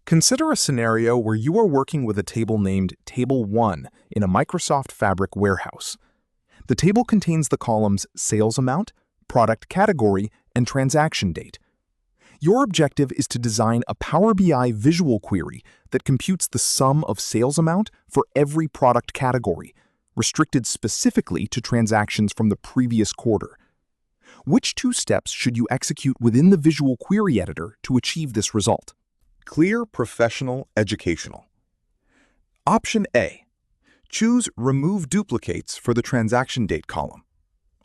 Consider a scenario where you are working with a table named Table 1 in a Microsoft Fabric warehouse. The table contains the columns Sales Amount, Product Category, and Transaction Date. Your objective is to design a Power BI visual query that computes the sum of sales amount for every product category, restricted specifically to transactions from the previous quarter. Which two steps should you execute within the visual query editor to achieve this result? Clear, professional, educational. Option A. Choose Remove Duplicates for the Transaction Date column.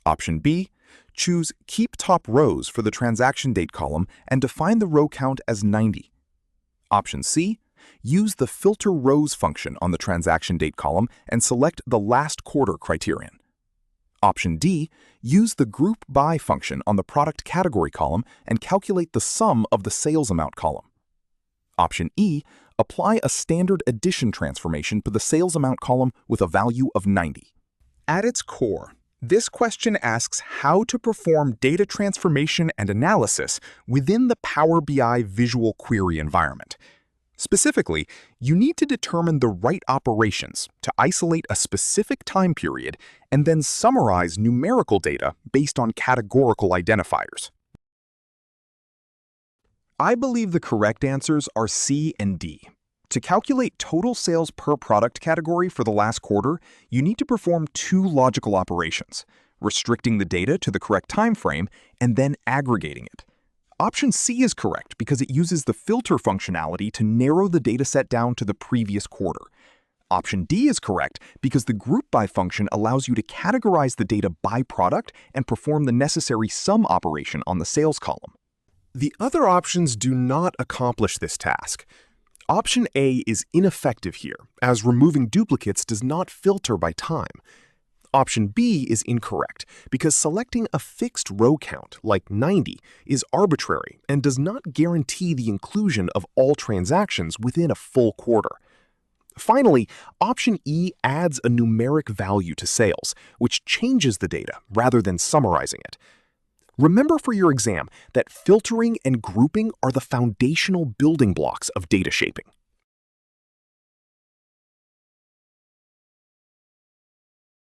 Option B. Choose Keep Top Rows for the Transaction Date column and define the row count as 90. Option C. Use the Filter Rows function on the Transaction Date column and select the last quarter criterion. Option D. Use the Group By function on the Product Category column and calculate the sum of the Sales Amount column. Option E. Apply a standard addition transformation to the Sales Amount column with a value of 90. At its core, this question asks how to perform data transformation and analysis within the Power BI visual query environment. Specifically, you need to determine the right operations to isolate a specific time period and then summarize numerical data based on categorical identifiers. I believe the correct answers are C and D. To calculate total sales per product category for the last quarter, you need to perform two logical operations: restricting the data to the correct time frame and then aggregating it. Option C is correct because it uses the filter functionality to narrow the dataset down to the previous quarter. Option D is correct because the Group By function allows you to categorize the data by product and perform the necessary sum operation on the sales column. The other options do not accomplish this task. Option A is ineffective here, as removing duplicates does not filter by time. Option B is incorrect because selecting a fixed row count, like 90, is arbitrary and does not guarantee the inclusion of all transactions within a full quarter. Finally, Option E adds a numeric value to sales, which changes the data rather than summarizing it. Remember for your exam that filtering and grouping are the foundational building blocks of data shaping.